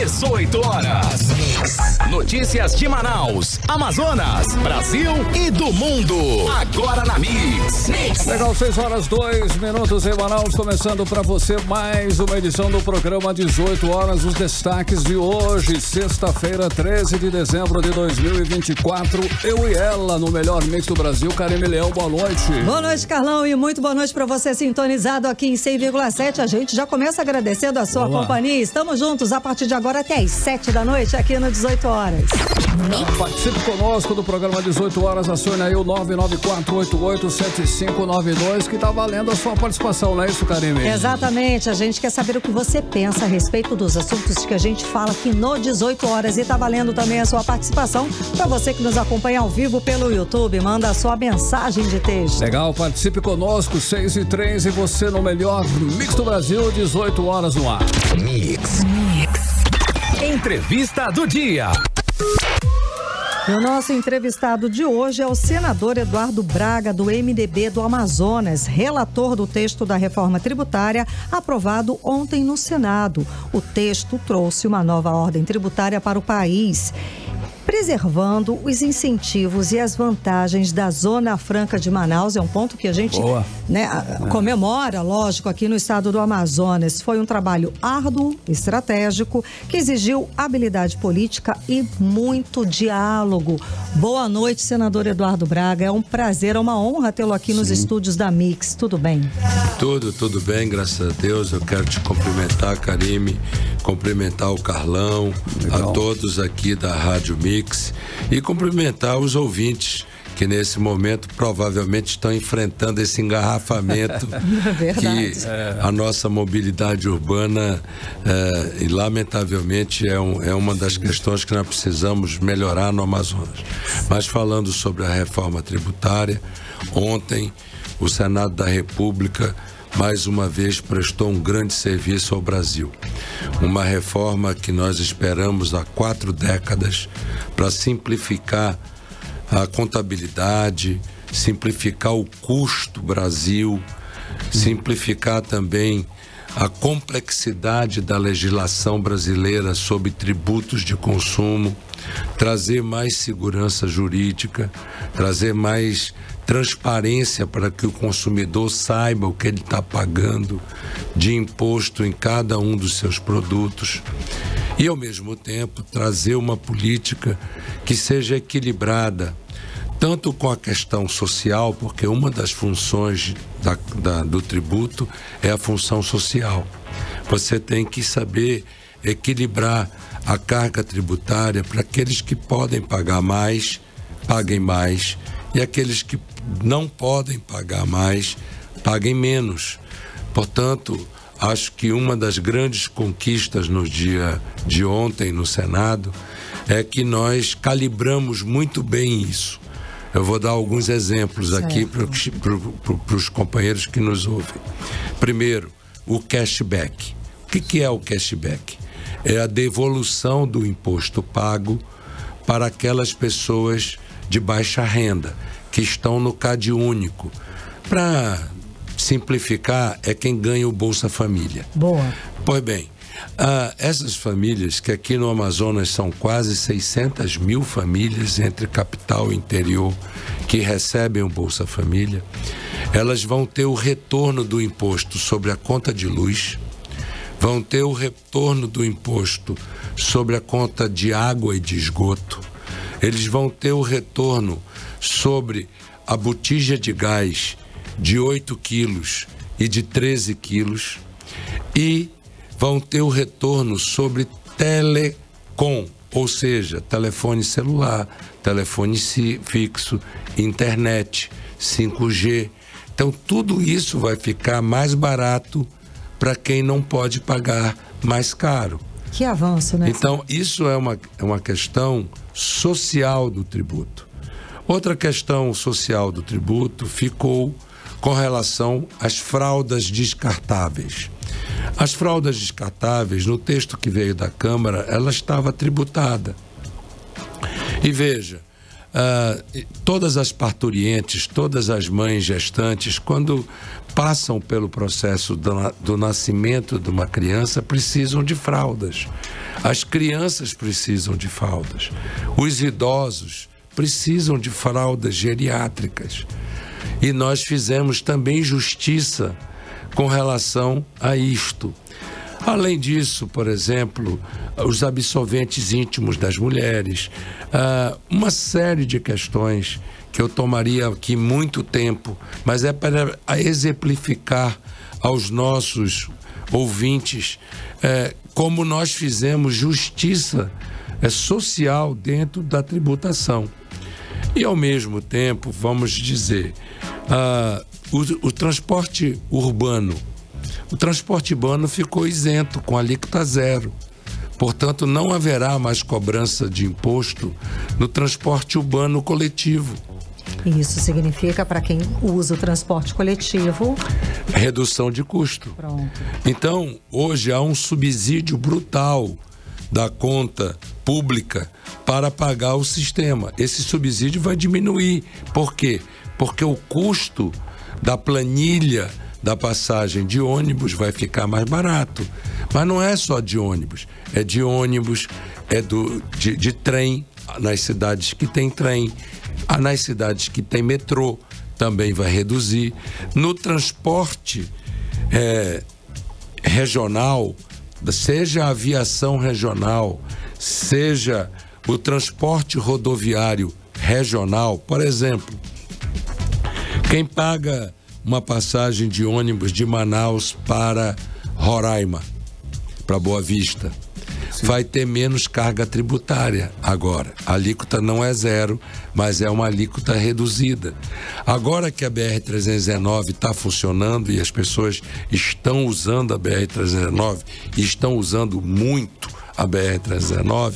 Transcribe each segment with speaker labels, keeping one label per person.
Speaker 1: 18 horas. Notícias de Manaus, Amazonas, Brasil e do mundo. Agora na Mix.
Speaker 2: Legal, 6 horas 2 minutos em Manaus, começando para você mais uma edição do programa 18 horas. Os destaques de hoje, sexta-feira, 13 de dezembro de 2024. Eu e ela no melhor mix do Brasil. Karime Leão, boa noite.
Speaker 3: Boa noite, Carlão, e muito boa noite para você sintonizado aqui em 100,7. A gente já começa agradecendo a sua companhia. Estamos juntos a partir de agora até às 7 da noite aqui no 18 horas.
Speaker 2: Participe conosco do programa 18 horas, acione aí o 994887592 que tá valendo a sua participação, não é isso, Karime?
Speaker 3: Exatamente, a gente quer saber o que você pensa a respeito dos assuntos que a gente fala aqui no 18 horas e tá valendo também a sua participação para você que nos acompanha ao vivo pelo YouTube, manda a sua mensagem de texto.
Speaker 2: Legal, participe conosco, 6 e 3 e você no melhor mix do Brasil, 18 horas no ar.
Speaker 1: Mix. Entrevista do dia.
Speaker 3: E o nosso entrevistado de hoje é o senador Eduardo Braga, do MDB do Amazonas, relator do texto da reforma tributária aprovado ontem no Senado. O texto trouxe uma nova ordem tributária para o país, preservando os incentivos e as vantagens da Zona Franca de Manaus. É um ponto que a gente comemora, lógico, aqui no estado do Amazonas. Foi um trabalho árduo, estratégico, que exigiu habilidade política e muito diálogo. Boa noite, senador Eduardo Braga. É um prazer, é uma honra tê-lo aqui nos estúdios da Mix. Tudo bem?
Speaker 4: Tudo bem, graças a Deus. Eu quero te cumprimentar, Karime, cumprimentar o Carlão, a todos aqui da Rádio Mix e cumprimentar os ouvintes que nesse momento provavelmente estão enfrentando esse engarrafamento que a nossa mobilidade urbana e lamentavelmente é uma das questões que nós precisamos melhorar no Amazonas. Mas falando sobre a reforma tributária, ontem o Senado da República mais uma vez prestou um grande serviço ao Brasil. Uma reforma que nós esperamos há 4 décadas para simplificar a contabilidade, simplificar o custo Brasil, simplificar também a complexidade da legislação brasileira sobre tributos de consumo, trazer mais segurança jurídica, trazer mais transparência para que o consumidor saiba o que ele está pagando de imposto em cada um dos seus produtos e, ao mesmo tempo, trazer uma política que seja equilibrada, tanto com a questão social, porque uma das funções do tributo é a função social. Você tem que saber equilibrar a carga tributária para aqueles que podem pagar mais, paguem mais, e aqueles que não podem pagar mais, paguem menos. Portanto, acho que uma das grandes conquistas no dia de ontem no Senado é que nós calibramos muito bem isso. Eu vou dar alguns exemplos aqui para os companheiros que nos ouvem. Primeiro, o cashback. O que é o cashback? É a devolução do imposto pago para aquelas pessoas de baixa renda, que estão no CAD único. Para simplificar, é quem ganha o Bolsa Família.
Speaker 3: Boa.
Speaker 4: Pois bem, essas famílias, que aqui no Amazonas são quase 600 mil famílias, entre capital e interior, que recebem o Bolsa Família, elas vão ter o retorno do imposto sobre a conta de luz, vão ter o retorno do imposto sobre a conta de água e de esgoto, eles vão ter o retorno sobre a botija de gás de 8 quilos e de 13 quilos e vão ter o retorno sobre telecom, ou seja, telefone celular, telefone fixo, internet, 5G. Então tudo isso vai ficar mais barato para quem não pode pagar mais caro.
Speaker 3: Que avanço, né?
Speaker 4: Então isso é uma questão social do tributo. Outra questão social do tributo ficou com relação às fraldas descartáveis. As fraldas descartáveis, no texto que veio da Câmara, ela estava tributada. E veja, todas as parturientes, todas as mães gestantes, quando passam pelo processo do nascimento de uma criança, precisam de fraldas. As crianças precisam de fraldas. Os idosos precisam de fraldas geriátricas. E nós fizemos também justiça com relação a isto. Além disso, por exemplo, os absorventes íntimos das mulheres, uma série de questões que eu tomaria aqui muito tempo, mas é para exemplificar aos nossos ouvintes como nós fizemos justiça social dentro da tributação. E, ao mesmo tempo, vamos dizer, o transporte urbano. O transporte urbano ficou isento, com alíquota zero. Portanto, não haverá mais cobrança de imposto no transporte urbano coletivo.
Speaker 3: Isso significa, para quem usa o transporte coletivo...
Speaker 4: redução de custo.
Speaker 3: Pronto.
Speaker 4: Então, hoje há um subsídio brutal da conta pública para pagar o sistema. Esse subsídio vai diminuir. Por quê? Porque o custo da planilha da passagem de ônibus vai ficar mais barato. Mas não é só de ônibus, é de trem, nas cidades que tem trem, nas cidades que tem metrô também vai reduzir. No transporte regional, seja a aviação regional, seja o transporte rodoviário regional, por exemplo, quem paga uma passagem de ônibus de Manaus para Roraima, para Boa Vista, vai ter menos carga tributária agora. A alíquota não é zero, mas é uma alíquota reduzida. Agora que a BR-319 está funcionando e as pessoas estão usando a BR-319 e estão usando muito a BR-319,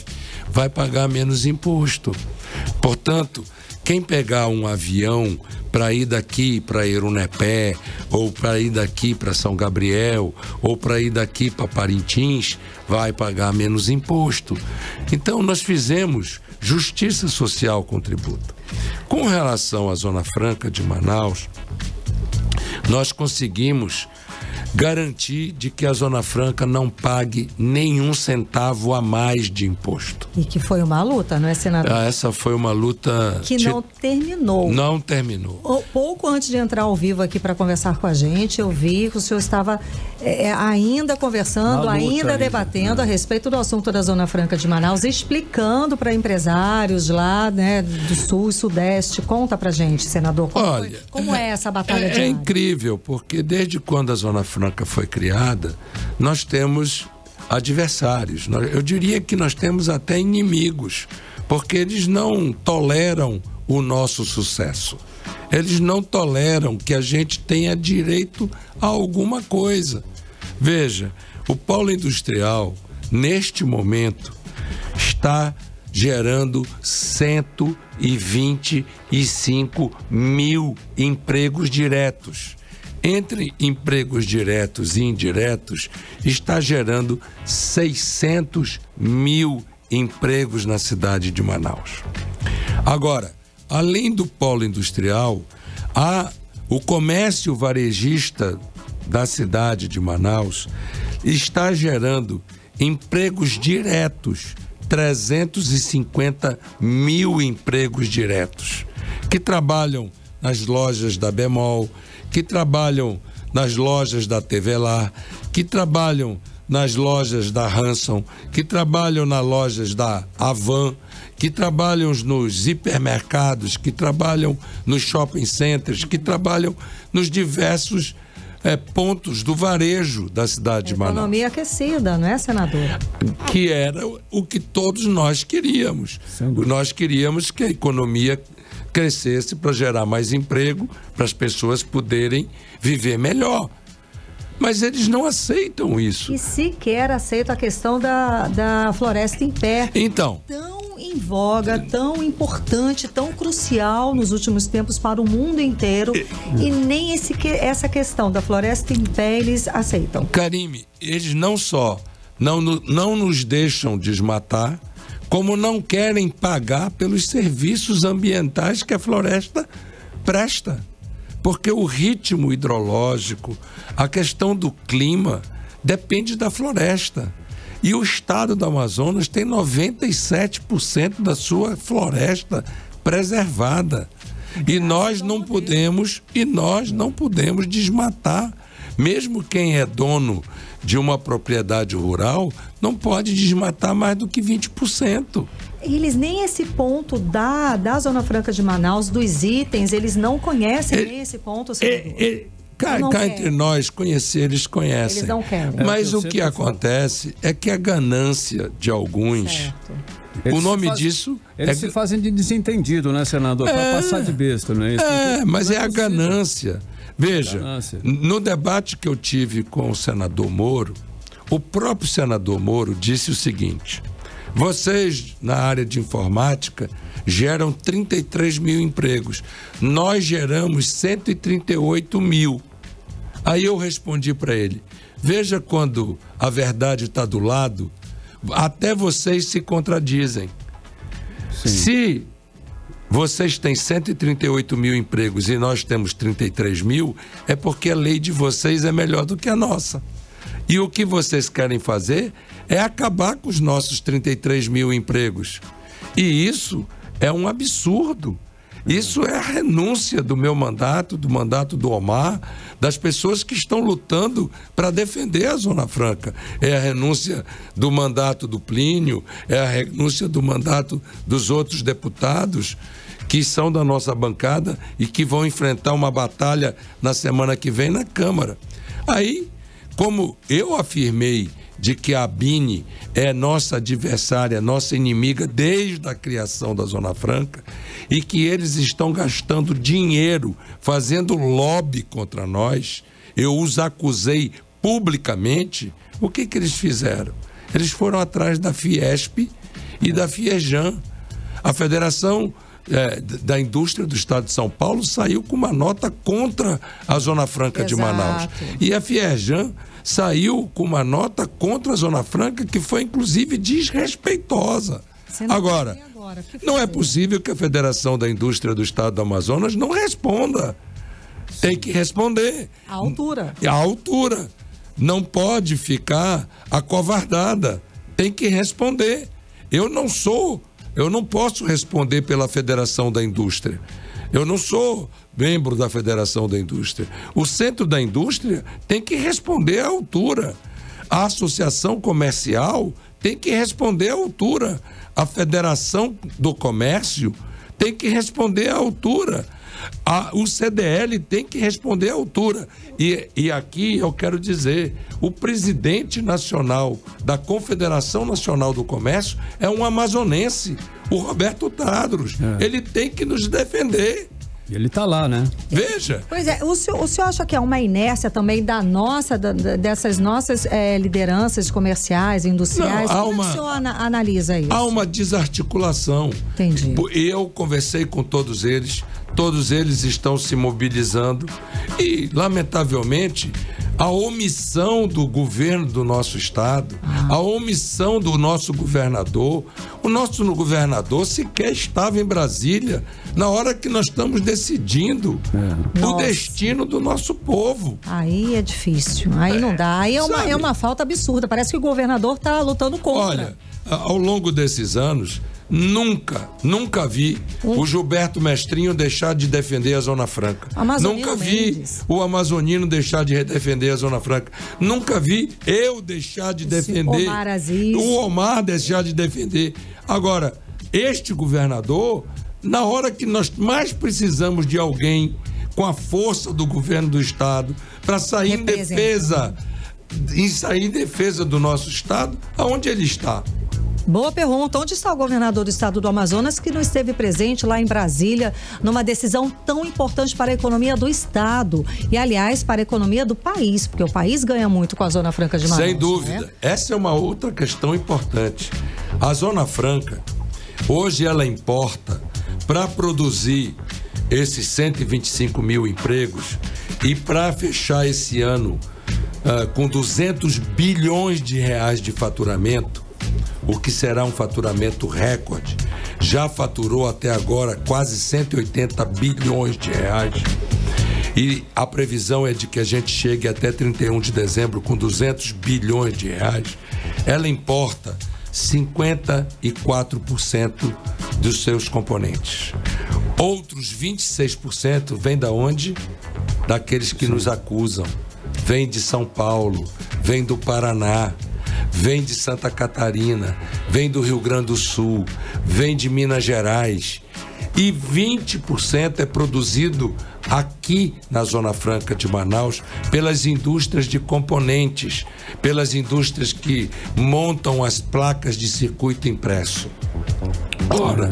Speaker 4: vai pagar menos imposto. Portanto, quem pegar um avião para ir daqui para Erunepé, ou para ir daqui para São Gabriel, ou para ir daqui para Parintins, vai pagar menos imposto. Então, nós fizemos justiça social com tributo. Com relação à Zona Franca de Manaus, nós conseguimos garantir de que a Zona Franca não pague nenhum centavo a mais de imposto.
Speaker 3: E que foi uma luta, não é, senador?
Speaker 4: Essa foi uma luta...
Speaker 3: que não terminou.
Speaker 4: Não terminou.
Speaker 3: Pouco antes de entrar ao vivo aqui para conversar com a gente, eu vi que o senhor estava ainda conversando, ainda debatendo a respeito do assunto da Zona Franca de Manaus, explicando para empresários lá, né, do Sul e Sudeste. Conta pra gente, senador, como é essa batalha diária?
Speaker 4: É incrível, porque desde quando a Zona Franca foi criada, nós temos adversários. Eu diria que nós temos até inimigos, porque eles não toleram o nosso sucesso. Eles não toleram que a gente tenha direito a alguma coisa. Veja, o polo industrial, neste momento, está gerando 125 mil empregos diretos. Entre empregos diretos e indiretos, está gerando 600 mil empregos na cidade de Manaus. Agora, além do polo industrial, o comércio varejista da cidade de Manaus está gerando empregos diretos, 350 mil empregos diretos, que trabalham nas lojas da Bemol, que trabalham nas lojas da TV Lar, que trabalham nas lojas da Hanson, que trabalham nas lojas da Avan, que trabalham nos hipermercados, que trabalham nos shopping centers, que trabalham nos diversos pontos do varejo da cidade de Manaus.
Speaker 3: Economia aquecida, não é, senador?
Speaker 4: Que era o que todos nós queríamos. Nós queríamos que a economia crescesse para gerar mais emprego, para as pessoas poderem viver melhor. Mas eles não aceitam isso.
Speaker 3: E sequer aceitam a questão da floresta em pé.
Speaker 4: Então,
Speaker 3: tão em voga, tão importante, tão crucial nos últimos tempos para o mundo inteiro, e nem essa questão da floresta em pé eles aceitam.
Speaker 4: Karime, eles não só não nos deixam desmatar, como não querem pagar pelos serviços ambientais que a floresta presta. Porque o ritmo hidrológico, a questão do clima, depende da floresta. E o estado do Amazonas tem 97% da sua floresta preservada. E nós não podemos desmatar. Mesmo quem é dono de uma propriedade rural não pode desmatar mais do que 20%.
Speaker 3: Eles nem esse ponto da Zona Franca de Manaus, dos itens, eles não conhecem nem esse ponto, senador.
Speaker 4: Cá entre nós, eles conhecem.
Speaker 3: Eles não querem.
Speaker 4: Mas o que acontece é que a ganância de alguns... O nome disso...
Speaker 2: Eles se fazem de desentendido, né, senador? Para passar de besta, não é isso?
Speaker 4: Mas é a ganância. Veja, no debate que eu tive com o senador Moro, o próprio senador Moro disse o seguinte: vocês, na área de informática, geram 33 mil empregos. Nós geramos 138 mil. Aí eu respondi para ele: veja quando a verdade está do lado, até vocês se contradizem. Sim. Se vocês têm 138 mil empregos e nós temos 33 mil, é porque a lei de vocês é melhor do que a nossa. E o que vocês querem fazer é acabar com os nossos 33 mil empregos. E isso é um absurdo. Isso é a renúncia do meu mandato, do mandato do Omar, das pessoas que estão lutando para defender a Zona Franca. É a renúncia do mandato do Plínio, é a renúncia do mandato dos outros deputados que são da nossa bancada e que vão enfrentar uma batalha na semana que vem na Câmara. Aí, como eu afirmei de que a ABINE é nossa adversária, nossa inimiga desde a criação da Zona Franca, e que eles estão gastando dinheiro fazendo lobby contra nós, eu os acusei publicamente. O que eles fizeram? Eles foram atrás da Fiesp e da Fiejan. A Federação da Indústria do Estado de São Paulo saiu com uma nota contra a Zona Franca de Manaus. E a Fiejan saiu com uma nota contra a Zona Franca que foi, inclusive, desrespeitosa. Agora, não é possível que a Federação da Indústria do Estado do Amazonas não responda. Tem que responder.
Speaker 3: À altura.
Speaker 4: À altura. Não pode ficar acovardada. Tem que responder. Eu não posso responder pela Federação da Indústria. Eu não sou membro da Federação da Indústria. O Centro da Indústria tem que responder à altura. A Associação Comercial tem que responder à altura. A Federação do Comércio tem que responder à altura. O CDL tem que responder à altura. E aqui eu quero dizer, o presidente nacional da Confederação Nacional do Comércio é um amazonense, o Roberto Tadros. Ele tem que nos defender.
Speaker 2: Ele está lá, né?
Speaker 4: Veja.
Speaker 3: Pois é, o senhor acha que é uma inércia também dessas nossas lideranças comerciais, industriais? Como o senhor analisa isso?
Speaker 4: Há uma desarticulação.
Speaker 3: Entendi.
Speaker 4: Eu conversei com todos eles estão se mobilizando e, lamentavelmente, a omissão do governo do nosso estado, a omissão do nosso governador, o nosso governador sequer estava em Brasília na hora que nós estamos decidindo o destino do nosso povo.
Speaker 3: Aí é difícil, aí não dá, aí é uma falta absurda, parece que o governador está lutando contra.
Speaker 4: Olha, ao longo desses anos, nunca vi o Gilberto Mestrinho deixar de defender a Zona Franca. Nunca vi o Amazonino deixar de defender a Zona Franca. Nunca vi eu deixar de defender. O Omar deixar de defender. Agora, este governador, na hora que nós mais precisamos de alguém com a força do governo do estado para sair em defesa do nosso estado, aonde ele está?
Speaker 3: Boa pergunta. Onde está o governador do estado do Amazonas que não esteve presente lá em Brasília numa decisão tão importante para a economia do estado e, aliás, para a economia do país, porque o país ganha muito com a Zona Franca de Manaus.
Speaker 4: Sem dúvida. Né? Essa é uma outra questão importante. A Zona Franca, hoje ela importa para produzir esses 125 mil empregos e para fechar esse ano com 200 bilhões de reais de faturamento, o que será um faturamento recorde. Já faturou até agora quase 180 bilhões de reais. E a previsão é de que a gente chegue até 31 de dezembro com 200 bilhões de reais. ela importa 54% dos seus componentes. Outros 26% vem da onde? Daqueles que nos acusam. Vem de São Paulo, vem do Paraná, vem de Santa Catarina, vem do Rio Grande do Sul, vem de Minas Gerais. E 20% é produzido aqui na Zona Franca de Manaus pelas indústrias de componentes, pelas indústrias que montam as placas de circuito impresso. Ora,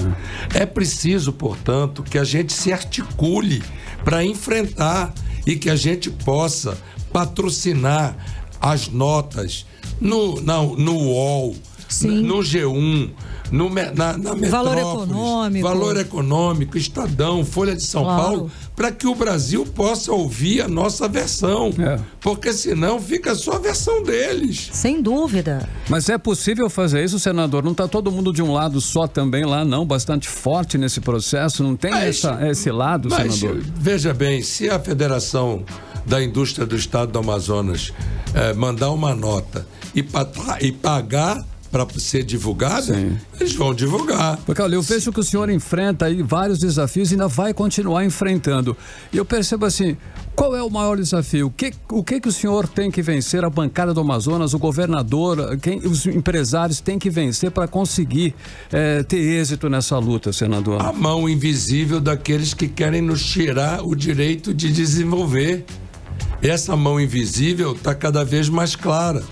Speaker 4: é preciso, portanto, que a gente se articule para enfrentar e que a gente possa patrocinar as notas no UOL, no G1, na Metrópolis, Valor Econômico, Estadão, Folha de São Paulo, para que o Brasil possa ouvir a nossa versão, porque senão fica só a versão deles.
Speaker 3: Sem dúvida.
Speaker 2: Mas é possível fazer isso, senador? Não está todo mundo de um lado só também lá, não? Bastante forte nesse processo? Não tem esse lado, senador?
Speaker 4: Veja bem, se a Federação da Indústria do Estado do Amazonas mandar uma nota e pagar para ser divulgada, eles vão divulgar.
Speaker 2: Porque, olha, eu vejo que o senhor enfrenta aí vários desafios e ainda vai continuar enfrentando. E eu percebo assim, qual é o maior desafio? O que o senhor tem que vencer, a bancada do Amazonas, o governador, os empresários têm que vencer para conseguir ter êxito nessa luta, senador?
Speaker 4: A mão invisível daqueles que querem nos tirar o direito de desenvolver. Essa mão invisível está cada vez mais clara.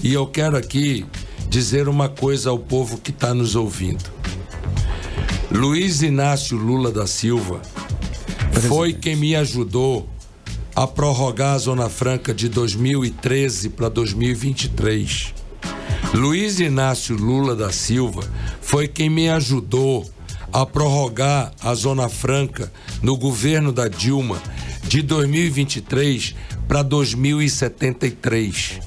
Speaker 4: E eu quero aqui dizer uma coisa ao povo que está nos ouvindo. Luiz Inácio Lula da Silva foi quem me ajudou a prorrogar a Zona Franca de 2013 para 2023. Luiz Inácio Lula da Silva foi quem me ajudou a prorrogar a Zona Franca no governo da Dilma de 2023 para 2073.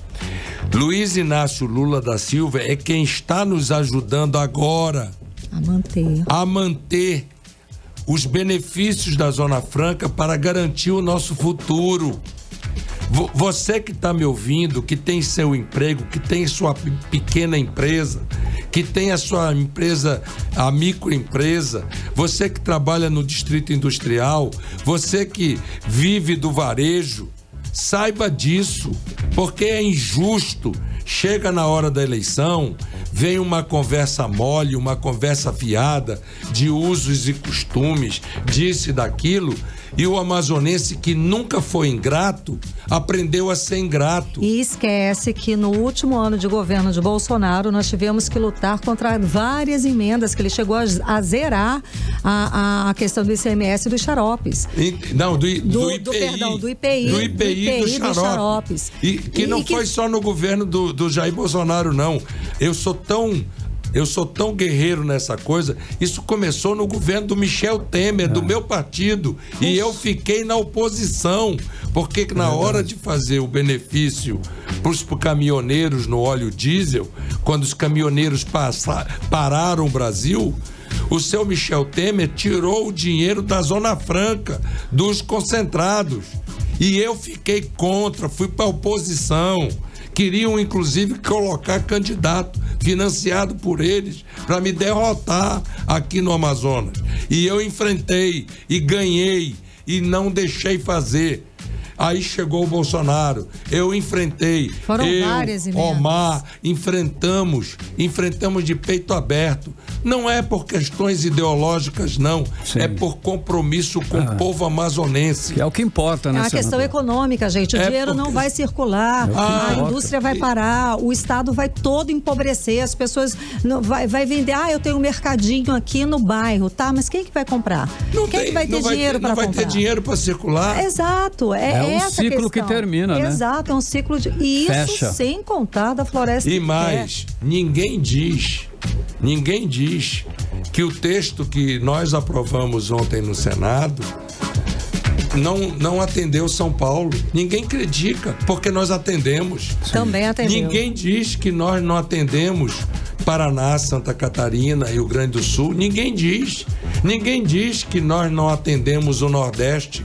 Speaker 4: Luiz Inácio Lula da Silva é quem está nos ajudando agora a manter os benefícios da Zona Franca para garantir o nosso futuro. Você que está me ouvindo, que tem seu emprego, que tem sua pequena empresa, que tem a sua empresa, a microempresa, você que trabalha no distrito industrial, você que vive do varejo, saiba disso, porque é injusto. Chega na hora da eleição, vem uma conversa mole, uma conversa fiada de usos e costumes, disso e daquilo, e o amazonense que nunca foi ingrato, aprendeu a ser ingrato.
Speaker 3: E esquece que no último ano de governo de Bolsonaro, nós tivemos que lutar contra várias emendas, que ele chegou a zerar a questão do ICMS e dos xaropes.
Speaker 4: Não, do IPI.
Speaker 3: Do IPI dos xaropes.
Speaker 4: E que não foi só no governo do Jair Bolsonaro, não. Eu sou tão guerreiro nessa coisa. Isso começou no governo do Michel Temer, do meu partido. E eu fiquei na oposição. Porque na hora de fazer o benefício para os caminhoneiros no óleo diesel, quando os caminhoneiros pararam o Brasil, o seu Michel Temer tirou o dinheiro da Zona Franca, dos concentrados. E eu fiquei contra, fui para a oposição. Queriam, inclusive, colocar candidato financiado por eles para me derrotar aqui no Amazonas. E eu enfrentei e ganhei e não deixei fazer. Aí chegou o Bolsonaro, eu enfrentei.
Speaker 3: Foram várias emendas.
Speaker 4: Omar, enfrentamos de peito aberto. Não é por questões ideológicas, não. Sim. É por compromisso com o povo amazonense.
Speaker 2: Que é o que importa, né?
Speaker 3: É uma questão econômica, gente. O dinheiro não vai circular, a indústria vai parar, o Estado vai todo empobrecer, as pessoas vai vender. Eu tenho um mercadinho aqui no bairro, tá? Mas quem que vai comprar? Quem que vai ter dinheiro para comprar?
Speaker 4: Não vai ter dinheiro para circular.
Speaker 3: Exato.
Speaker 2: É um ciclo que termina, né?
Speaker 3: Exato, é um ciclo de... E isso fecha. Sem contar da floresta.
Speaker 4: E mais, ninguém diz que o texto que nós aprovamos ontem no Senado não atendeu São Paulo. Ninguém critica, porque nós atendemos.
Speaker 3: Também atendemos.
Speaker 4: Ninguém diz que nós não atendemos Paraná, Santa Catarina, Rio Grande do Sul. Ninguém diz. Ninguém diz que nós não atendemos o Nordeste.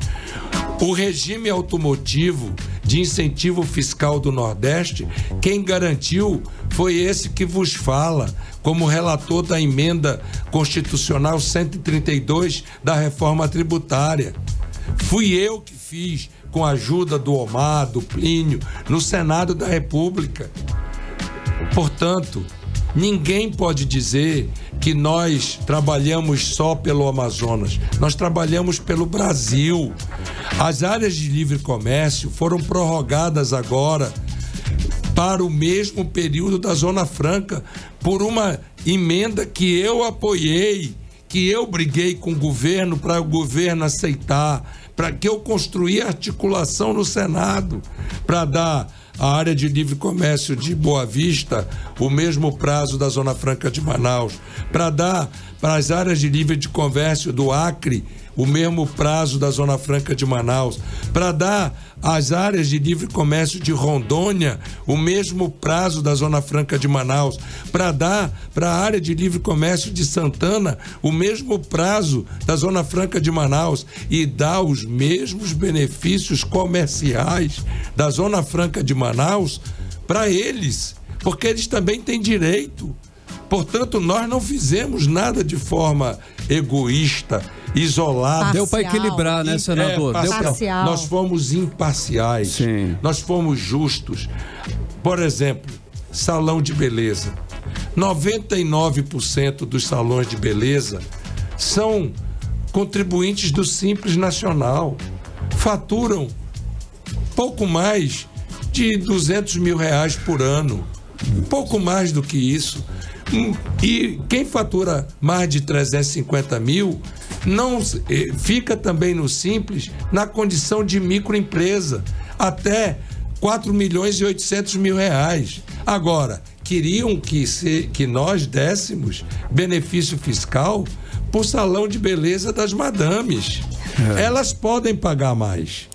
Speaker 4: O regime automotivo de incentivo fiscal do Nordeste, quem garantiu foi esse que vos fala, como relator da emenda constitucional 132 da reforma tributária. Fui eu que fiz, com a ajuda do Omar, do Plínio, no Senado da República. Portanto, ninguém pode dizer que nós trabalhamos só pelo Amazonas. Nós trabalhamos pelo Brasil. As áreas de livre comércio foram prorrogadas agora para o mesmo período da Zona Franca, por uma emenda que eu apoiei, que eu briguei com o governo para o governo aceitar, para que eu construí articulação no Senado, para dar à área de livre comércio de Boa Vista o mesmo prazo da Zona Franca de Manaus, para dar para as áreas de livre de comércio do Acre o mesmo prazo da Zona Franca de Manaus, para dar às áreas de livre comércio de Rondônia o mesmo prazo da Zona Franca de Manaus, para dar para a área de livre comércio de Santana o mesmo prazo da Zona Franca de Manaus e dar os mesmos benefícios comerciais da Zona Franca de Manaus para eles, porque eles também têm direito. Portanto, nós não fizemos nada de forma egoísta, isolada.
Speaker 2: Parcial. Deu para equilibrar, né, senador?
Speaker 3: Parcial.
Speaker 4: Nós fomos imparciais.
Speaker 2: Sim.
Speaker 4: Nós fomos justos. Por exemplo, salão de beleza. 99% dos salões de beleza são contribuintes do Simples Nacional. Faturam pouco mais de R$200 mil por ano. Pouco mais do que isso. E quem fatura mais de 350 mil não fica também no Simples na condição de microempresa, até 4 milhões e 800 mil reais. Agora, queriam que nós dessemos benefício fiscal para o salão de beleza das madames. Elas podem pagar mais.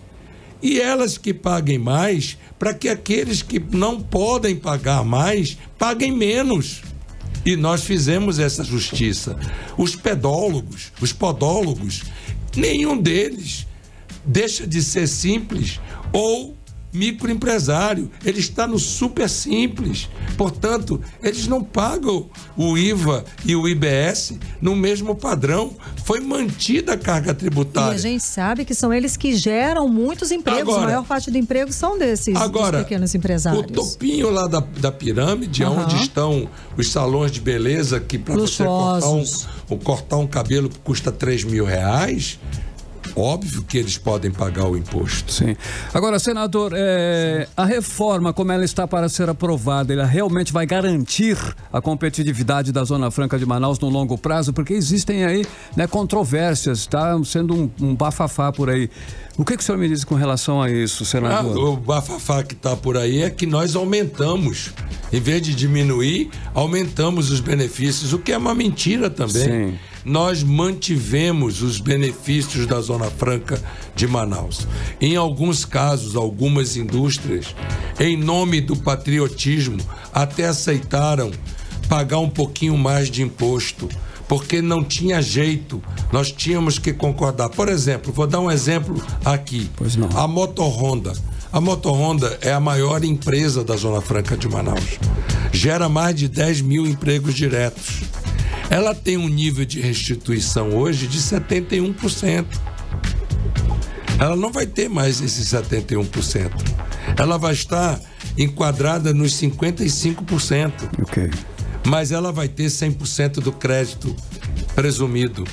Speaker 4: E elas que paguem mais, para que aqueles que não podem pagar mais, paguem menos. E nós fizemos essa justiça. Os pedólogos, os podólogos, nenhum deles deixa de ser simples ou microempresário. Ele está no super simples. Portanto, eles não pagam o IVA e o IBS no mesmo padrão. Foi mantida a carga tributária.
Speaker 3: E a gente sabe que são eles que geram muitos empregos. Agora, a maior parte do emprego são dos pequenos empresários.
Speaker 4: O topinho lá da pirâmide, onde estão os salões de beleza, que para você cortar um cabelo custa R$3 mil, óbvio que eles podem pagar o imposto.
Speaker 2: Sim. Agora, senador, a reforma, como ela está para ser aprovada, ela realmente vai garantir a competitividade da Zona Franca de Manaus no longo prazo? Porque existem aí, né, controvérsias, está sendo um bafafá por aí. O que o senhor me diz com relação a isso, senador?
Speaker 4: O bafafá que está por aí é que nós aumentamos. Em vez de diminuir, aumentamos os benefícios, o que é uma mentira também.
Speaker 2: Sim.
Speaker 4: Nós mantivemos os benefícios da Zona Franca de Manaus. Em alguns casos, algumas indústrias, em nome do patriotismo, até aceitaram pagar um pouquinho mais de imposto, porque não tinha jeito, nós tínhamos que concordar. Por exemplo, vou dar um exemplo aqui.
Speaker 2: Pois não.
Speaker 4: A Motorhonda. A Motorhonda é a maior empresa da Zona Franca de Manaus. Gera mais de 10 mil empregos diretos. Ela tem um nível de restituição hoje de 71%. Ela não vai ter mais esses 71%. Ela vai estar enquadrada nos 55%.
Speaker 2: Ok.
Speaker 4: Mas ela vai ter 100% do crédito presumido.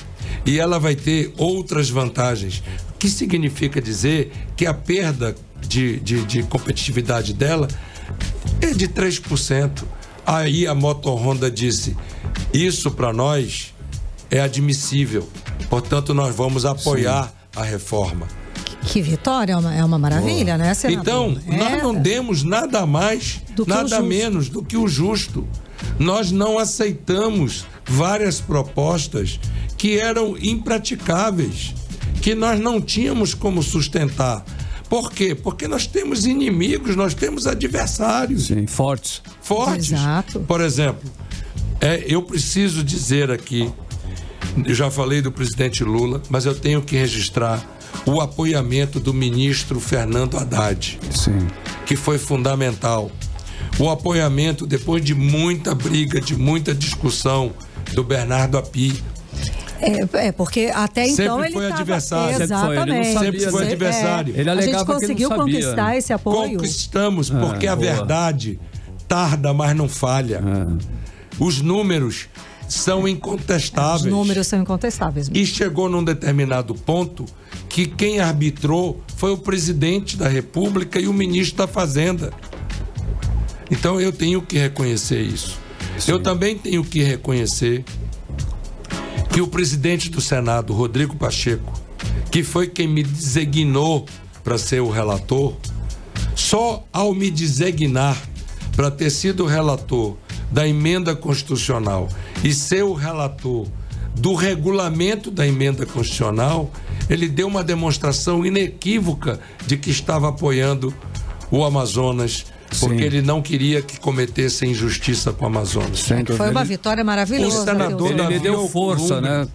Speaker 4: E ela vai ter outras vantagens. O que significa dizer que a perda de competitividade dela é de 3%. Aí a Motorhonda disse: isso para nós é admissível, portanto nós vamos apoiar a reforma.
Speaker 3: Que vitória, é uma maravilha, né, senador?
Speaker 4: Então, nós não demos nada mais, nada menos do que o justo. Nós não aceitamos várias propostas que eram impraticáveis, que nós não tínhamos como sustentar. Por quê? Porque nós temos inimigos, nós temos adversários.
Speaker 2: Sim, fortes.
Speaker 3: Exato.
Speaker 4: Por exemplo, eu preciso dizer aqui, eu já falei do presidente Lula, mas eu tenho que registrar o apoiamento do ministro Fernando Haddad,
Speaker 2: Sim.
Speaker 4: que foi fundamental. O apoiamento, depois de muita briga, de muita discussão, do Bernardo Api.
Speaker 3: Porque até então
Speaker 4: sempre
Speaker 3: ele
Speaker 4: foi
Speaker 3: tava...
Speaker 4: adversário.
Speaker 3: Exatamente.
Speaker 4: Sempre foi adversário.
Speaker 2: Ele
Speaker 3: a gente
Speaker 2: alegava
Speaker 3: conseguiu
Speaker 2: que não sabia,
Speaker 3: conquistar,
Speaker 2: né?
Speaker 3: esse apoio.
Speaker 4: Conquistamos, porque a verdade tarda, mas não falha. Os números são incontestáveis.
Speaker 3: Os números são incontestáveis.
Speaker 4: E chegou num determinado ponto que quem arbitrou foi o presidente da República e o ministro da Fazenda. Então eu tenho que reconhecer isso. Sim. Eu também tenho que reconhecer que o presidente do Senado, Rodrigo Pacheco, que foi quem me designou para ser o relator, só ao me designar para ter sido o relator da emenda constitucional e ser o relator do regulamento da emenda constitucional, ele deu uma demonstração inequívoca de que estava apoiando o Amazonas, porque Sim. ele não queria que cometesse injustiça com o Amazonas.
Speaker 3: Foi uma vitória maravilhosa.
Speaker 4: O senador
Speaker 2: ele deu força, né?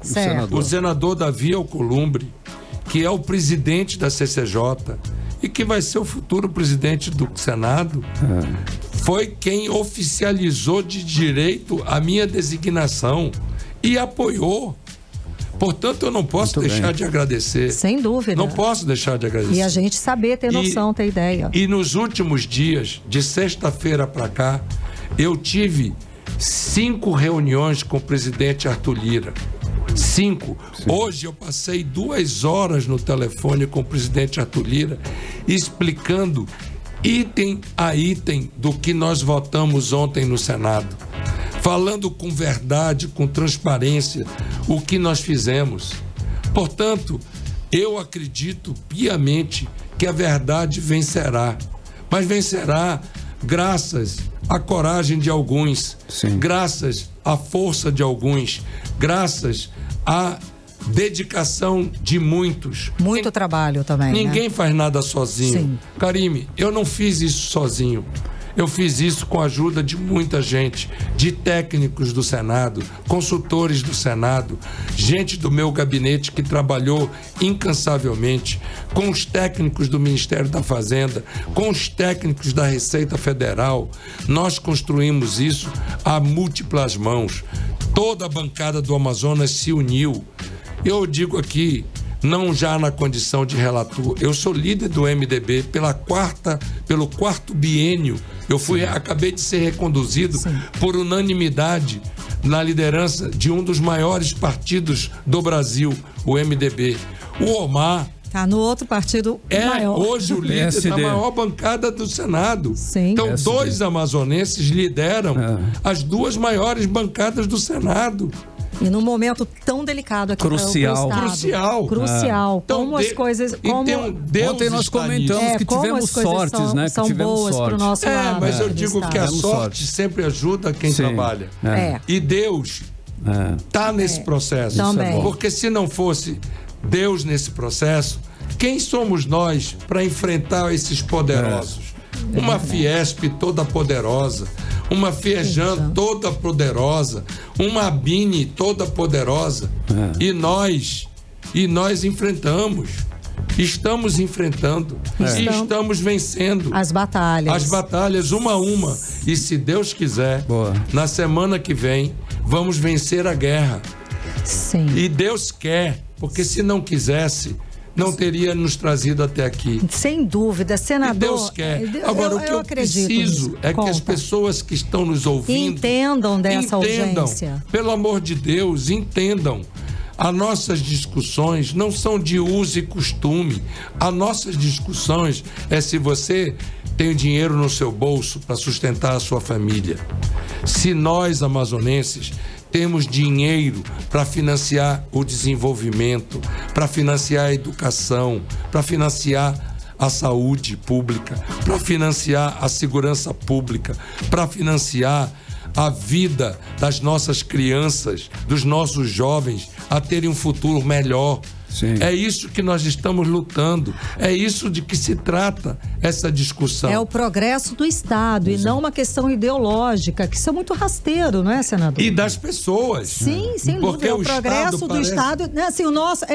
Speaker 4: O senador Davi Alcolumbre, que é o presidente da CCJ e que vai ser o futuro presidente do Senado, foi quem oficializou de direito a minha designação e apoiou. Portanto, eu não posso deixar de agradecer.
Speaker 3: Sem dúvida.
Speaker 4: Não posso deixar de agradecer.
Speaker 3: E a gente saber, ter noção, ter ideia.
Speaker 4: E nos últimos dias, de sexta-feira para cá, eu tive 5 reuniões com o presidente Arthur Lira. 5. Sim. Hoje eu passei 2 horas no telefone com o presidente Arthur Lira, explicando item a item do que nós votamos ontem no Senado. Falando com verdade, com transparência, o que nós fizemos. Portanto, eu acredito piamente que a verdade vencerá. Mas vencerá graças à coragem de alguns, Sim. graças à força de alguns, graças à dedicação de muitos.
Speaker 3: Muito trabalho também.
Speaker 4: Ninguém faz nada sozinho.
Speaker 3: Sim.
Speaker 4: Karime, eu não fiz isso sozinho. Eu fiz isso com a ajuda de muita gente, de técnicos do Senado, consultores do Senado, gente do meu gabinete que trabalhou incansavelmente, com os técnicos do Ministério da Fazenda, com os técnicos da Receita Federal. Nós construímos isso a múltiplas mãos. Toda a bancada do Amazonas se uniu. Eu digo aqui, não já na condição de relator, eu sou líder do MDB pelo quarto biênio. Eu acabei de ser reconduzido Sim. por unanimidade na liderança de um dos maiores partidos do Brasil, o MDB. O Omar
Speaker 3: está no outro partido maior.
Speaker 4: Hoje o líder da maior bancada do Senado.
Speaker 3: Sim.
Speaker 4: Então,
Speaker 2: PSD.
Speaker 4: 2 amazonenses lideram as 2 maiores bancadas do Senado.
Speaker 3: E num momento tão delicado aqui
Speaker 2: Crucial.
Speaker 3: para o Estado. Crucial.
Speaker 4: Então,
Speaker 3: como as coisas...
Speaker 4: Ontem
Speaker 2: nós comentamos que tivemos sortes, né?
Speaker 3: São boas para o nosso lado.
Speaker 4: Mas eu digo que a sorte sempre ajuda quem trabalha. E Deus está nesse processo.
Speaker 3: Também.
Speaker 4: Porque se não fosse Deus nesse processo, quem somos nós para enfrentar esses poderosos? Uma Fiesp toda poderosa, uma Fiejan toda poderosa, uma Abine toda poderosa. E nós estamos enfrentando e estamos vencendo
Speaker 3: as batalhas
Speaker 4: uma a uma. E se Deus quiser, na semana que vem vamos vencer a guerra.
Speaker 3: Sim.
Speaker 4: E Deus quer, porque se não quisesse, não teria nos trazido até aqui.
Speaker 3: Sem dúvida, senador.
Speaker 4: E Deus quer. Agora, o que eu preciso é que as pessoas que estão nos ouvindo
Speaker 3: entendam dessa urgência.
Speaker 4: Pelo amor de Deus, entendam. As nossas discussões não são de uso e costume. As nossas discussões é se você tem dinheiro no seu bolso para sustentar a sua família. Se nós, amazonenses, temos dinheiro para financiar o desenvolvimento, para financiar a educação, para financiar a saúde pública, para financiar a segurança pública, para financiar a vida das nossas crianças, dos nossos jovens, a terem um futuro melhor. Sim. É isso que nós estamos lutando, é isso de que se trata, essa discussão.
Speaker 3: É o progresso do Estado e não uma questão ideológica, que isso é muito rasteiro, não é, senador?
Speaker 4: E das pessoas.
Speaker 3: Sim, sem
Speaker 4: porque
Speaker 3: dúvida. O progresso do Estado, né, assim, o nosso,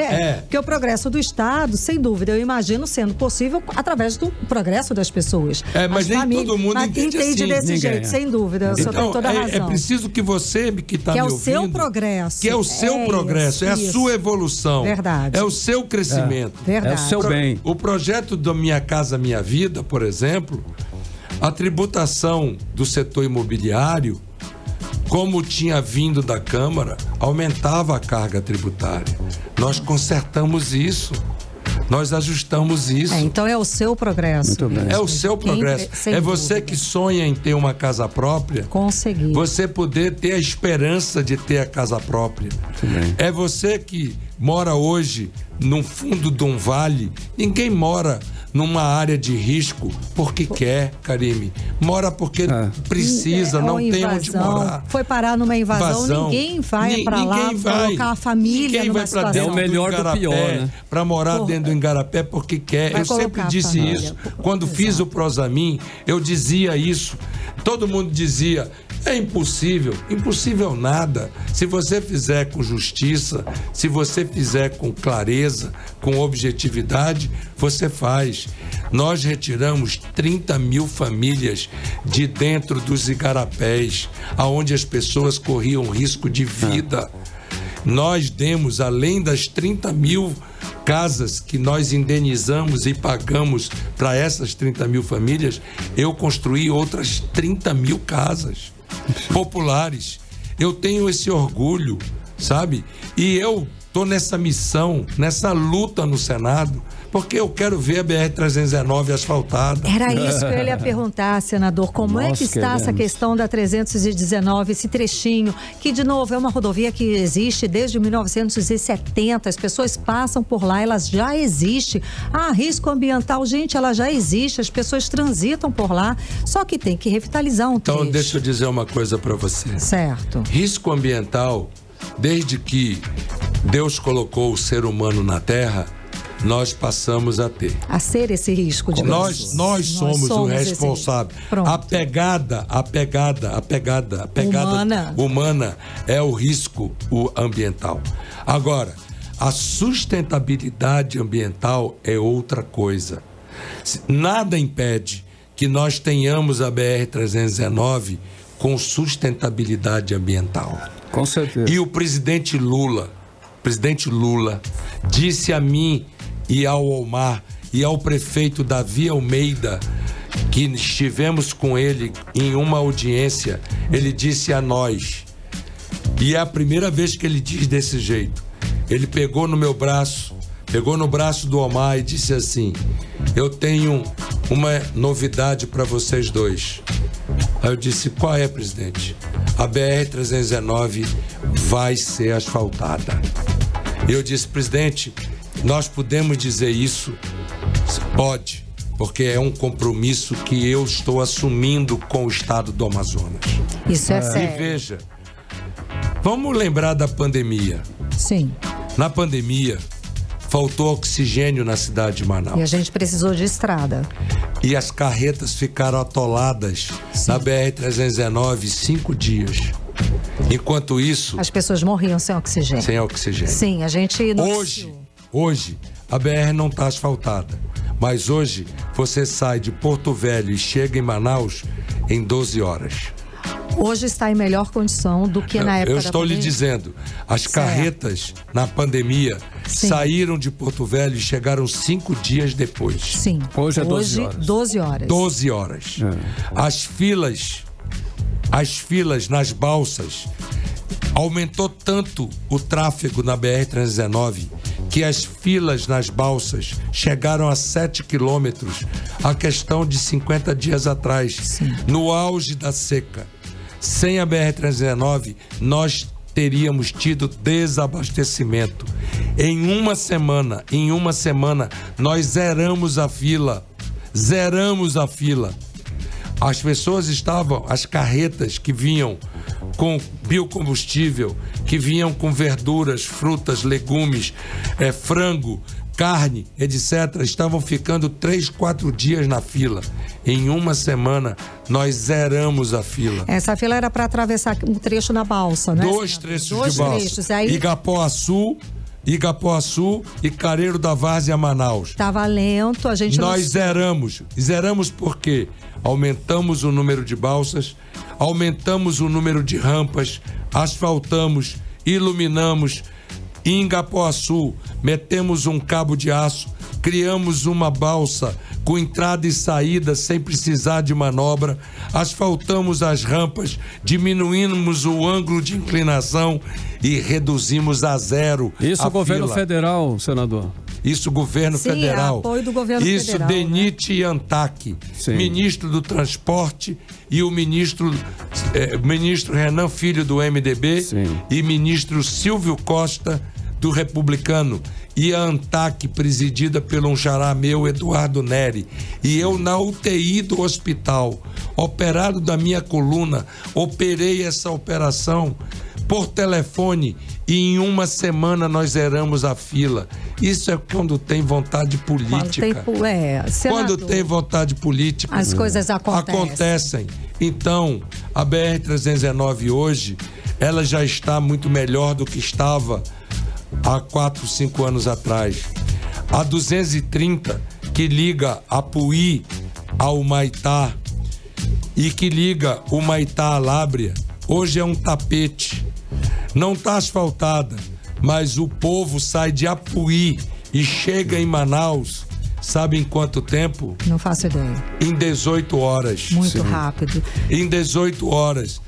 Speaker 3: porque o progresso do Estado, sem dúvida, eu imagino sendo possível através do progresso das pessoas.
Speaker 4: Mas nem todo mundo entende assim.
Speaker 3: Desse jeito, sem dúvida. O senhor tem toda a razão.
Speaker 4: É preciso que você que está me ouvindo...
Speaker 3: Que é o seu progresso.
Speaker 4: Que é o seu progresso, é a sua evolução.
Speaker 3: Verdade.
Speaker 4: É o seu crescimento.
Speaker 3: Verdade.
Speaker 2: É o seu bem.
Speaker 4: O projeto do Minha Casa Minha Vida, por exemplo, a tributação do setor imobiliário, como tinha vindo da Câmara, aumentava a carga tributária. Nós consertamos isso. Nós ajustamos isso.
Speaker 3: Então é o seu progresso.
Speaker 2: Muito bem.
Speaker 4: É o seu progresso. É você
Speaker 3: dúvida.
Speaker 4: que sonha em ter uma casa própria.
Speaker 3: Conseguir.
Speaker 4: Você poder ter a esperança de ter a casa própria. É você que mora hoje no fundo de um vale. Ninguém mora numa área de risco porque quer, Karime. Mora porque precisa, não tem onde morar.
Speaker 3: Foi parar numa invasão. Ninguém vai para lá colocar a família numa situação.
Speaker 2: É o melhor do pior, né?
Speaker 4: Para morar dentro do Igarapé porque quer. Eu sempre disse isso. Quando fiz o Prosamin, eu dizia isso. Todo mundo dizia, é impossível. Impossível nada. Se você fizer com justiça, se você fizer com clareza, com objetividade, você faz. Nós retiramos 30 mil famílias de dentro dos igarapés, aonde as pessoas corriam risco de vida. Nós demos, além das 30 mil casas que nós indenizamos e pagamos para essas 30 mil famílias, eu construí outras 30 mil casas populares. Eu tenho esse orgulho, sabe? E eu estou nessa missão, nessa luta no Senado, porque eu quero ver a BR-319 asfaltada.
Speaker 3: Era isso que eu ia perguntar, senador. Como é que está essa questão da 319, esse trechinho, que, de novo, é uma rodovia que existe desde 1970. As pessoas passam por lá, ela já existe. Ah, risco ambiental, gente, ela já existe. As pessoas transitam por lá, só que tem que revitalizar um trecho.
Speaker 4: Então, deixa eu dizer uma coisa para você.
Speaker 3: Certo.
Speaker 4: Risco ambiental, desde que Deus colocou o ser humano na Terra, nós passamos a ter.
Speaker 3: A ser esse risco de
Speaker 4: nós somos o responsável. A pegada humana é o risco ambiental. Agora, a sustentabilidade ambiental é outra coisa. Nada impede que nós tenhamos a BR-319 com sustentabilidade ambiental.
Speaker 2: Com certeza.
Speaker 4: E o presidente Lula disse a mim e ao Omar e ao prefeito Davi Almeida, que estivemos com ele em uma audiência, ele disse a nós, e é a primeira vez que ele diz desse jeito, ele pegou no meu braço, pegou no braço do Omar e disse assim: eu tenho uma novidade para vocês dois. Aí eu disse: qual é, presidente? A BR-319 vai ser asfaltada. Eu disse: presidente, nós podemos dizer isso? Pode, porque é um compromisso que eu estou assumindo com o estado do Amazonas.
Speaker 3: Isso é sério.
Speaker 4: E veja, vamos lembrar da pandemia.
Speaker 3: Sim.
Speaker 4: Na pandemia, faltou oxigênio na cidade de Manaus.
Speaker 3: E a gente precisou de estrada.
Speaker 4: E as carretas ficaram atoladas na BR-319 5 dias. Enquanto isso...
Speaker 3: as pessoas morriam sem oxigênio.
Speaker 4: Sem oxigênio.
Speaker 3: Sim, a gente...
Speaker 4: Hoje, a BR não está asfaltada. Mas hoje, você sai de Porto Velho e chega em Manaus em 12 horas.
Speaker 3: Hoje está em melhor condição do que na época da pandemia.
Speaker 4: Eu estou lhe dizendo, as carretas na pandemia saíram de Porto Velho e chegaram 5 dias depois.
Speaker 3: Sim.
Speaker 2: Hoje é 12 horas.
Speaker 3: 12 horas.
Speaker 4: 12 horas. As filas nas balsas, aumentou tanto o tráfego na BR-319 que as filas nas balsas chegaram a 7 quilômetros, a questão de 50 dias atrás.
Speaker 3: Sim.
Speaker 4: No auge da seca. Sem a BR-319, nós teríamos tido desabastecimento. Em uma semana, nós zeramos a fila. As pessoas as carretas que vinham com biocombustível, que vinham com verduras, frutas, legumes, frango, carne, etc., estavam ficando 3, 4 dias na fila. Em uma semana, nós zeramos a fila.
Speaker 3: Essa fila era para atravessar um trecho da balsa, né?
Speaker 4: 2 trechos de balsa.
Speaker 3: Trechos. Aí...
Speaker 4: Igapoaçu e Careiro da Várzea, Manaus.
Speaker 3: Estava lento, a gente...
Speaker 4: Nós zeramos. Zeramos por quê? Aumentamos o número de balsas, aumentamos o número de rampas, asfaltamos, iluminamos. Em Igapoaçu, metemos um cabo de aço, criamos uma balsa com entrada e saída sem precisar de manobra, asfaltamos as rampas, diminuímos o ângulo de inclinação e reduzimos a zero.
Speaker 2: Isso o governo federal, senador?
Speaker 4: Isso o governo federal.
Speaker 3: Apoio do governo federal.
Speaker 4: Isso DENIT e ANTAC, ministro do Transporte e o ministro Renan Filho do MDB e ministro Silvio Costa do Republicano, e a ANTAC presidida pelo um xará meu, Eduardo Neri, e eu na UTI do hospital, operado da minha coluna, operei essa operação por telefone e em uma semana nós zeramos a fila. Isso é quando tem vontade política. Quando tem vontade política,
Speaker 3: as coisas
Speaker 4: acontecem. Então, a BR-319 hoje, ela já está muito melhor do que estava há 4, 5 anos atrás. A 230, que liga Apuí ao Maitá e que liga o Maitá à Lábrea, hoje é um tapete. Não está asfaltada, mas o povo sai de Apuí e chega em Manaus, sabe em quanto tempo?
Speaker 3: Não faço ideia.
Speaker 4: Em 18 horas.
Speaker 3: Muito rápido.
Speaker 4: Em 18 horas.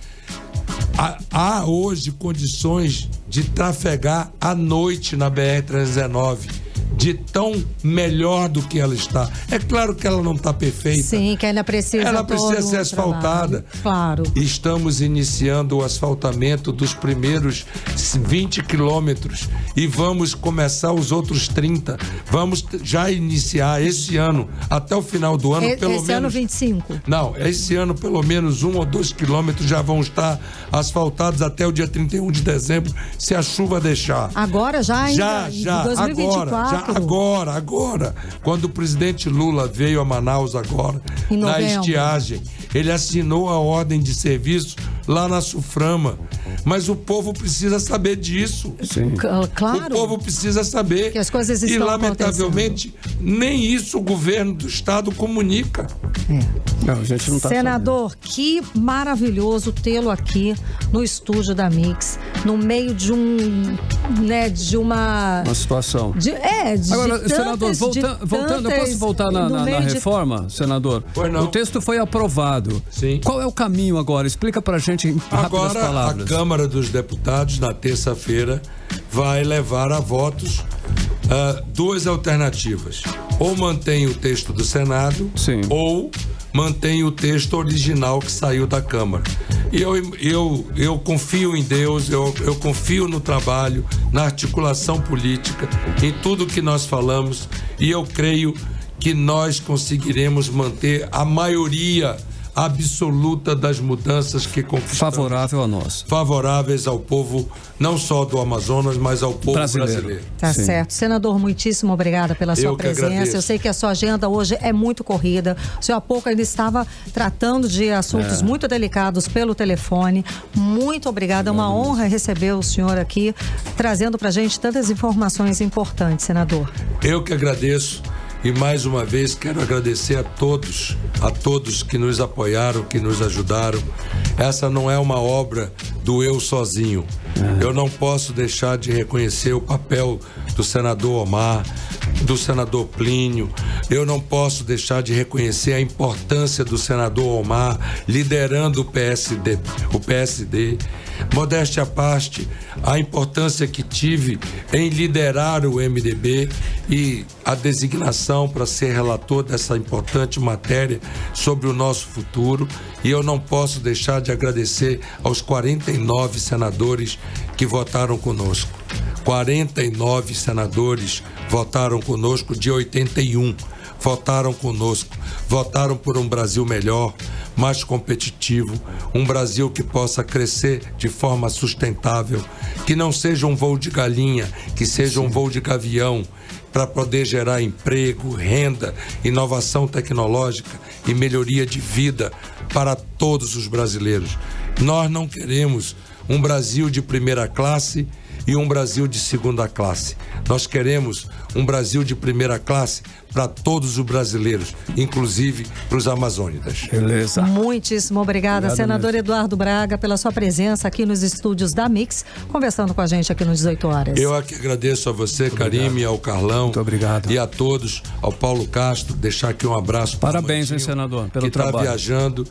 Speaker 4: Há hoje condições de trafegar à noite na BR-319, de tão melhor do que ela está. É claro que ela não está perfeita.
Speaker 3: Sim, que ainda precisa.
Speaker 4: Ela precisa ser asfaltada.
Speaker 3: Claro.
Speaker 4: Estamos iniciando o asfaltamento dos primeiros 20 quilômetros e vamos começar os outros 30. Vamos já iniciar esse ano, até o final do ano, pelo menos...
Speaker 3: Esse ano 25?
Speaker 4: Não, esse ano pelo menos 1 ou 2 quilômetros já vão estar asfaltados até o dia 31 de dezembro, se a chuva deixar.
Speaker 3: Agora já ainda?
Speaker 4: Já,
Speaker 3: 2024?
Speaker 4: Agora. Quando o presidente Lula veio a Manaus agora, na estiagem, ele assinou a ordem de serviço lá na Suframa. Mas o povo precisa saber disso.
Speaker 2: Sim.
Speaker 3: Claro.
Speaker 4: O povo precisa saber.
Speaker 3: Que as coisas estão
Speaker 4: e, lamentavelmente, nem isso o governo do estado comunica.
Speaker 2: Não, a gente não tá
Speaker 3: Senador,
Speaker 2: sabendo.
Speaker 3: Que maravilhoso tê-lo aqui no estúdio da Mix, no meio de uma
Speaker 2: situação.
Speaker 3: Agora,
Speaker 2: tantas, senador, voltando, eu posso voltar na reforma, senador? O texto foi aprovado.
Speaker 4: Sim.
Speaker 2: Qual é o caminho agora? Explica pra gente em rápidas palavras.
Speaker 4: A Câmara dos Deputados, na terça-feira, vai levar a votos 2 alternativas. Ou mantém o texto do Senado, ou mantém o texto original que saiu da Câmara. E eu confio em Deus, eu confio no trabalho, na articulação política, em tudo que nós falamos, e eu creio que nós conseguiremos manter a maioria absoluta das mudanças que conquistamos.
Speaker 2: Favorável a nós.
Speaker 4: Favoráveis ao povo, não só do Amazonas, mas ao povo brasileiro.
Speaker 3: Tá certo. Senador, muitíssimo obrigada pela sua presença. Eu sei que a sua agenda hoje é muito corrida. O senhor há pouco ainda estava tratando de assuntos muito delicados pelo telefone. Muito obrigada. É uma honra receber o senhor aqui, trazendo pra gente tantas informações importantes, senador.
Speaker 4: Eu que agradeço. E mais uma vez quero agradecer a todos que nos apoiaram, que nos ajudaram. Essa não é uma obra do eu sozinho. Eu não posso deixar de reconhecer o papel do senador Omar, do senador Plínio. Eu não posso deixar de reconhecer a importância do senador Omar liderando o PSD. Modéstia à parte, a importância que tive em liderar o MDB e a designação para ser relator dessa importante matéria sobre o nosso futuro. E eu não posso deixar de agradecer aos 49 senadores que votaram conosco. 49 senadores votaram conosco de 81. votaram conosco, votaram por um Brasil melhor, mais competitivo, um Brasil que possa crescer de forma sustentável, que não seja um voo de galinha, que seja um voo de gavião, para poder gerar emprego, renda, inovação tecnológica e melhoria de vida para todos os brasileiros. Nós não queremos um Brasil de primeira classe e um Brasil de segunda classe. Nós queremos um Brasil de primeira classe para todos os brasileiros, inclusive para os amazônidas.
Speaker 2: Beleza.
Speaker 3: Muitíssimo obrigada, senador mesmo. Eduardo Braga, pela sua presença aqui nos estúdios da Mix, conversando com a gente aqui no 18 horas.
Speaker 4: Eu aqui agradeço a você, Karime, ao Carlão.
Speaker 2: Muito obrigado.
Speaker 4: E a todos, ao Paulo Castro, deixar aqui um abraço.
Speaker 2: Parabéns, hein, senador, pelo trabalho.
Speaker 4: Que está viajando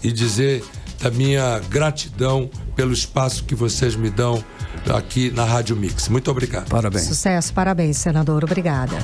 Speaker 4: e dizer da minha gratidão pelo espaço que vocês me dão aqui na Rádio Mix. Muito obrigado.
Speaker 2: Parabéns.
Speaker 3: Sucesso, parabéns, senador. Obrigada.